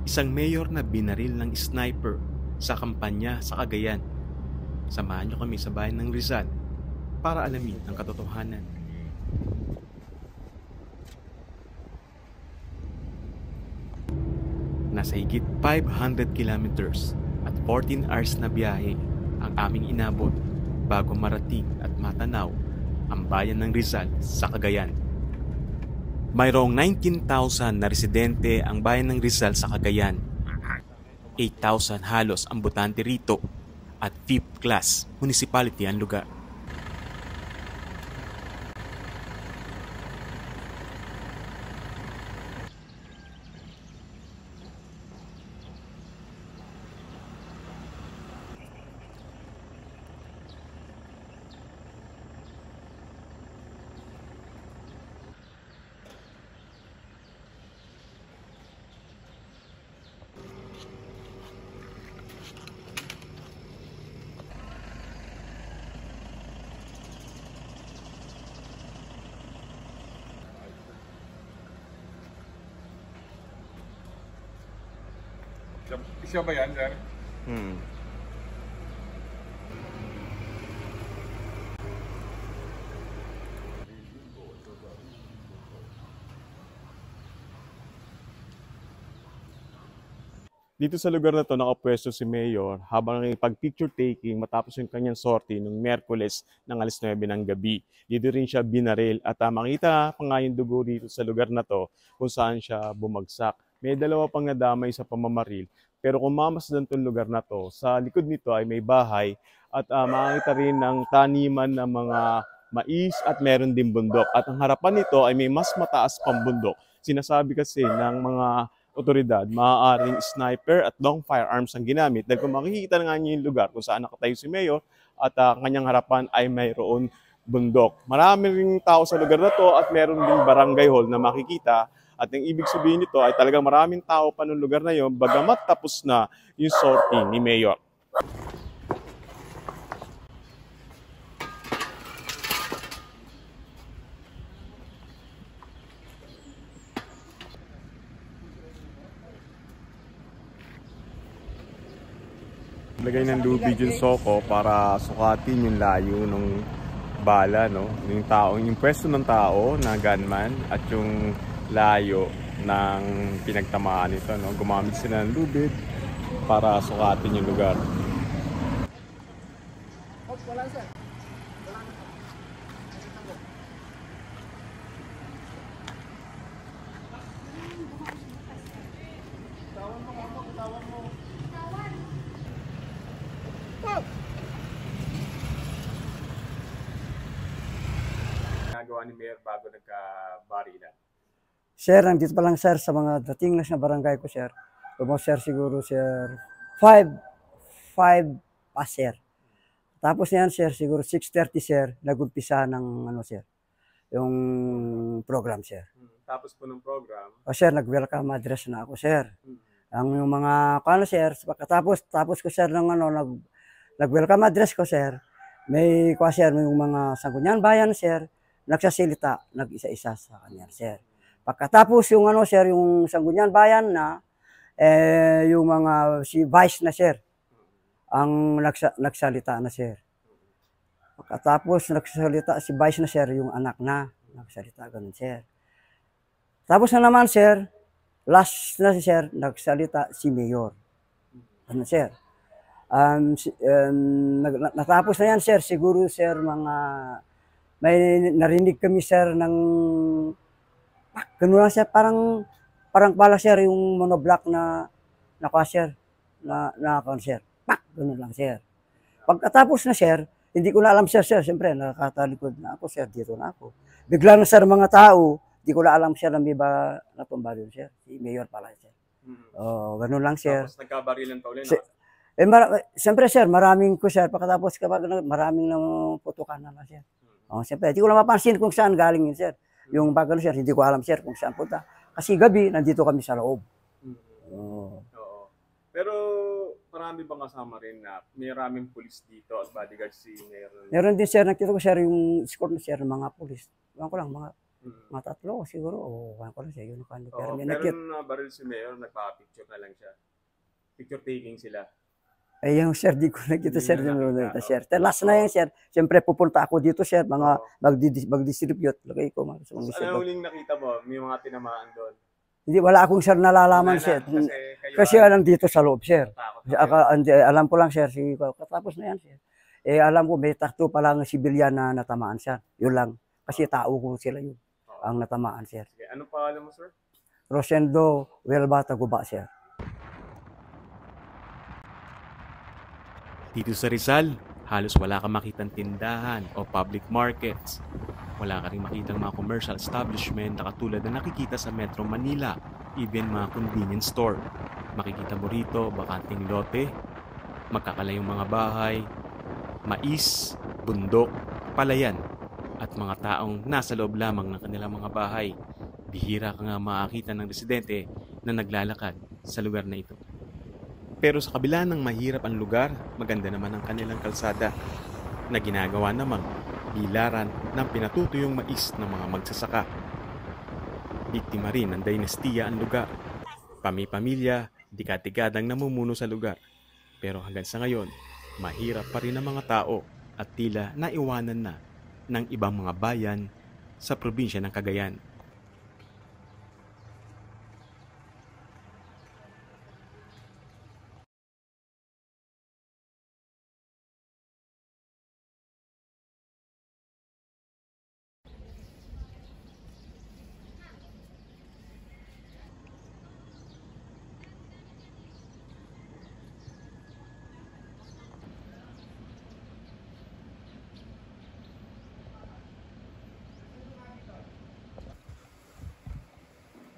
Isang mayor na binaril ng sniper sa kampanya sa Cagayan. Samahan niyo kami sa bayan ng Rizal para alamin ang katotohanan. Nasa higit 500 kilometers at 14 hours na biyahe ang aming inabot bago marating at matanaw ang bayan ng Rizal sa Cagayan. Mayroong 19,000 na residente ang bayan ng Rizal sa Cagayan. 8,000 halos ang botante rito at 5th class municipality ang lugar. Siya ba yan, sir? Dito sa lugar na to nakapwesto si Mayor habang pag-picture taking matapos yung kanyang sortie nung Miyerkules ng alas 9 ng gabi. Dito rin siya binaril at makita pa nga yung dugo dito sa lugar na to kung saan siya bumagsak. May dalawa pang nadamay sa pamamaril, pero kung mamasdan tong lugar na to, sa likod nito ay may bahay at makikita rin ng taniman ng mga mais at meron din bundok. At ang harapan nito ay may mas mataas pang bundok. Sinasabi kasi ng mga otoridad, maaaring sniper at long firearms ang ginamit. Dahil kung makikita na nga niyo yung lugar kung saan nakatayo si Mayor at kanyang harapan ay mayroon bundok. Marami ring tao sa lugar na to at meron din barangay hall na makikita. At ang ibig sabihin nito ay talagang maraming tao pa ng lugar na yon bagamat tapos na yung sortie ni Mayor. Lagay ng lubid yung soko para sukatin yung layo ng bala, no? Yung tao, yung pwesto ng tao na gunman at yung layo ng pinagtamaan nito, no? Gumamit sila ng lubid para sukatin yung lugar. Nagawa ni Mayor bago nagka-barila. Sir, nandito pa lang sir sa mga dating na sa barangay ko sir. Almost sir siguro sir 5 pa sir. Tapos niyan sir siguro 6:30 sir nagumpisa ng ano sir. Yung program sir. Tapos po ng program. O sir, nag-welcome address na ako sir. Ang yung mga kano sir, tapos ko sir ng ano nag-welcome address ko sir. May kwa sir yung mga Sangguniang Bayan sir, nagsasalita nag-isa-isa sa kanya sir. Pagkatapos yung ano sir, yung Sangguniang Bayan na yung mga si Vice na sir ang nagsalita na sir. Pagkatapos nagsalita si Vice na sir, yung anak na nagsalita ganun sir. Tapos na naman sir, last na si sir nagsalita si Mayor. Ano sir? Natapos na yan sir, siguro sir mga may narinig kami sir ng gano'n lang sir, parang pala sir yung monoblock na sir, na sir. Pak! Gano'n lang sir. Pagkatapos na sir, hindi ko na alam sir, siyempre nakatalikod na ako sir, dito na ako. Bigla na sir mga tao, hindi ko na alam sir na may ba natumba doon sir. Si Mayor pala sir. Gano'n lang sir. Tapos nagkabarilan pa ulit. Siyempre sir, maraming ko sir, pagkatapos kapag maraming nang putukan na sir. Siyempre, hindi ko na mapansin kung saan galing yun sir. Yung bagalo sir, hindi ko alam sir kung saan punta. Kasi gabi, nandito kami sa loob. Oo. Pero marami bang kasama rin na may maraming pulis dito at bodyguard si Mayor? Meron din sir, nakita ko sir yung escort na sir, mga pulis. Ewan ko lang, mga Mga tatlo siguro, o kuha ko lang siya, yun kano. Pero Oo, may pero nakit. nung nabaril si Mayor, nagpa-picture na lang siya. Picture taking sila. Eh, yung sir, di ko nakita, Hindi sir, niyo yung nakita. sir. Last na yan, sir. Siyempre, pupunta ako dito, sir, mga Oo. mag-distribute. Lagay ko, mga So, mga sir. ano huling nakita mo? May mga tinamaan doon. Hindi, wala akong, sir, Wala nalalaman, na, sir. kasi kayo Kasi ay alam dito sa loob, sir. natakot na kayo. Alam ko lang, sir, katapos na yan, sir. Eh, alam ko, may takto pa lang sibilyan na natamaan siya. Yun lang. Kasi tao ko sila yun. Oo. Ang natamaan, sir. Sige, anong pangalan mo, sir? Rosendo Huelva Taguba, sir. Dito sa Rizal, halos wala kang makitang tindahan o public markets. Wala ka rin makitang mga commercial establishment na katulad na nakikita sa Metro Manila, even mga convenience store. Makikita mo rito bakanting lote, magkakalayong mga bahay, mais, bundok, palayan, at mga taong nasa loob lamang ng kanilang mga bahay. Bihira ka nga makakita ng residente na naglalakad sa lugar na ito. Pero sa kabila ng mahirap ang lugar, maganda naman ang kanilang kalsada na ginagawa namang bilaran ng pinatutuyong mais ng mga magsasaka. Biktima rin ng dinastiya ang lugar. Pami-pamilya, dikad-dikadang namumuno sa lugar. Pero hanggang sa ngayon, mahirap pa rin ang mga tao at tila naiwanan na ng ibang mga bayan sa probinsya ng Cagayan.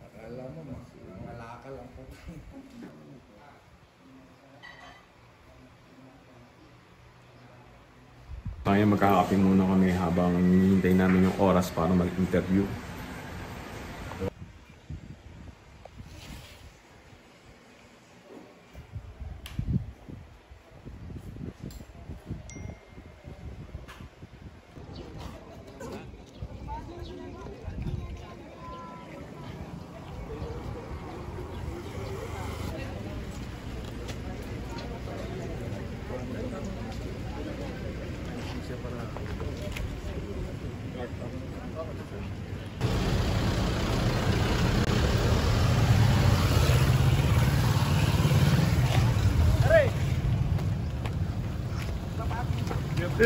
Akala mo, malakal ang po. Kaya magkakape muna kami habang hinihintay namin yung oras para mag-interview.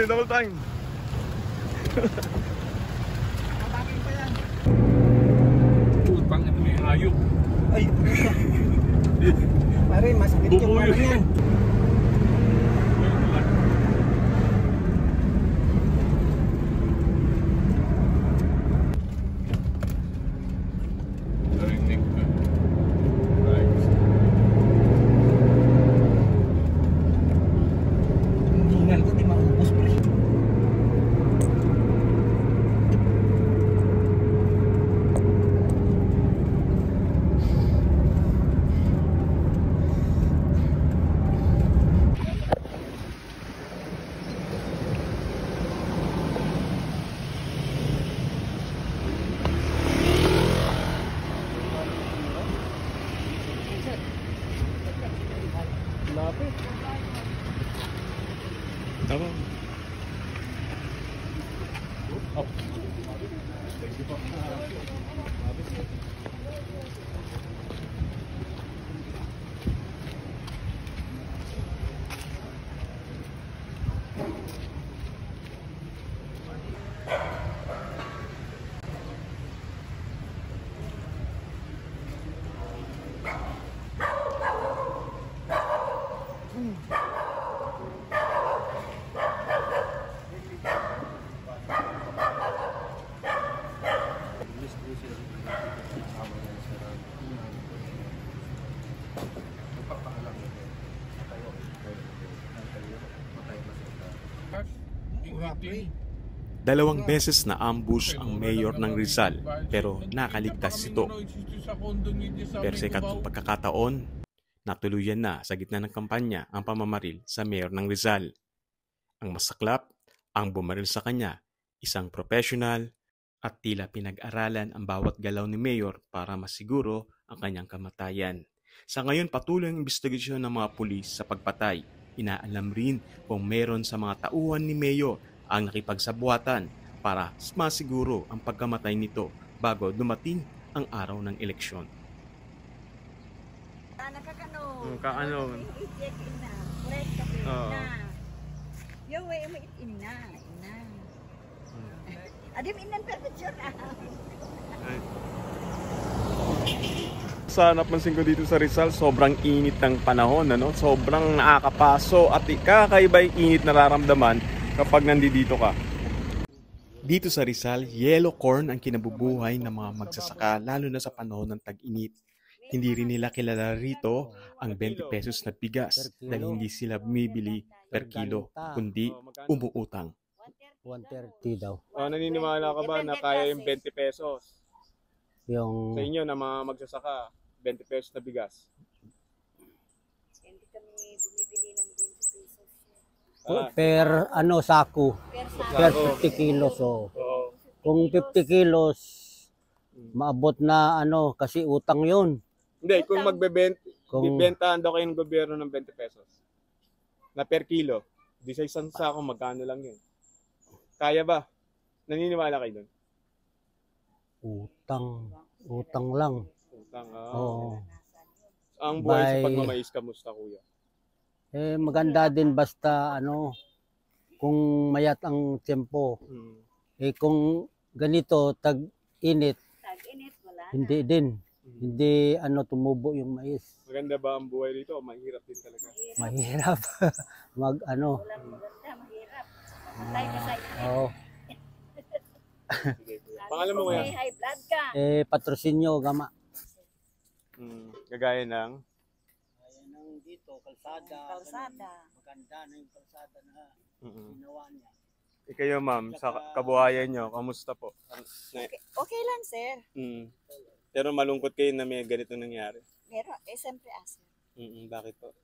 Double time. Putang ito may hayop. Ay, pare, masakit yung Bubuyo mga yan. Hingal ko, di maubos, pre. Lapit. Tama. Oh. Dalawang beses na ambush ang mayor ng Rizal pero nakaligtas ito. Pero sa ikatlong pagkakataon, natuluyan na sa gitna ng kampanya ang pamamaril sa mayor ng Rizal. Ang masaklap, ang bumaril sa kanya, isang professional At tila pinag-aralan ang bawat galaw ni Mayor para masiguro ang kanyang kamatayan. Sa ngayon patuloy ang investigasyon ng mga pulis sa pagpatay. Inaalam rin kung meron sa mga tauhan ni Mayor ang nakipagsabuatan para masiguro ang pagkamatay nito bago dumating ang araw ng eleksyon. Kaano? Yung way mo ina. Adim inan perfection. Sa napansin ko dito sa Rizal, sobrang init ng panahon, ano? Sobrang nakakapaso at kakaiba yung init nararamdaman kapag nandito ka. Dito sa Rizal, yellow corn ang kinabubuhay ng mga magsasaka lalo na sa panahon ng tag-init. Hindi rin nila kilala rito ang 20 pesos na bigas dahil hindi sila bumibili per kilo, kundi umuutang. 130 daw. Naniniwala ka ba na kaya yung 20 pesos? Yung Sa inyo na mga magsasaka, 20 pesos na bigas. Hindi kami bumibili ng 20 pesos. per saku. Per 50 kilos. So, kung 50 kilos, maabot na kasi utang yun. Hindi, kung Kung bibentahan daw kayo ng gobyerno ng 20 pesos na per kilo, di sa isang sako, magkano lang yun? Kaya ba? Naniniwala kayo doon? utang lang. Utang, Oo. Ang buhay sa By- pagmamais, kamusta kuya? Maganda din basta kung mayat ang tempo. Kung ganito tag-init, Tag-init, wala na. hindi din. Hindi tumubo yung mais. Maganda ba ang buhay dito? Mahirap din talaga. Mahirap. Walang maganda, mahirap. Patay ka sa init. Oo. Sige, kuya. Pangalan mo kuya? May high blood ka. Patrocinyo gama. Kagaya ng? Dito, kalsada. Maganda na yung kalsada na ginawa niya. Ikayo ma'am, sa kabuhayan nyo, kamusta po? Okay lang, sir. Pero malungkot kayo na may ganito nangyari. Meron, siyempre asir. Bakit po?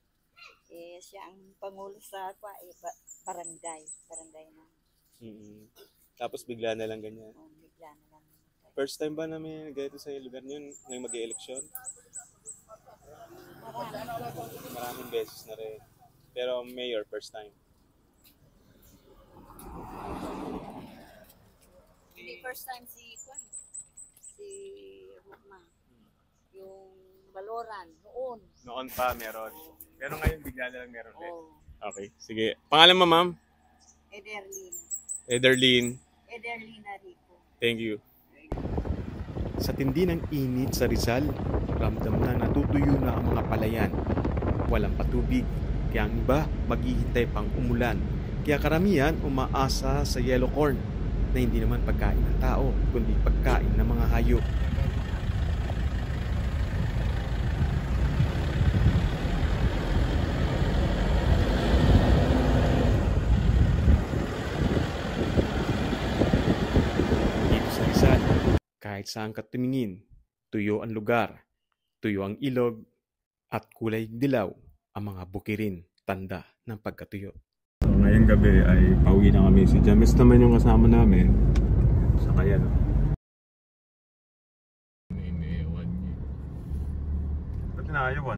Siya ang pangulo sa barangay. Barangay na. Tapos bigla na lang ganyan. Bigla na lang. First time ba na may ganito sa lugar nyo ngayong mag-e-eleksyon? Maraming beses na rin. Pero mayor, first time. Hindi first time si Roma. Yung Baloran, noon. Noon pa meron. Pero ngayon bigla na lang meron din. Oh, Okay, sige. Pangalan mo ma'am? Ederlin Ederlyn. Rico. Thank you. Sa tindi ng init sa Rizal, ramdam na natutuyo na ang mga palayan. Walang patubig, kaya ang iba maghihintay pang umulan. Kaya karamihan umaasa sa yellow corn na hindi naman pagkain ng tao, kundi pagkain ng mga hayop. Dito sa Rizal, kahit saan ka tumingin, tuyo ang lugar, tuyo ang ilog, at kulay dilaw ang mga bukirin, tanda ng pagkatuyo. So, ngayong gabi ay pauwi na kami. Si James naman yung kasama namin. Sa kaya no? May ewan niya. Ba't naayawan?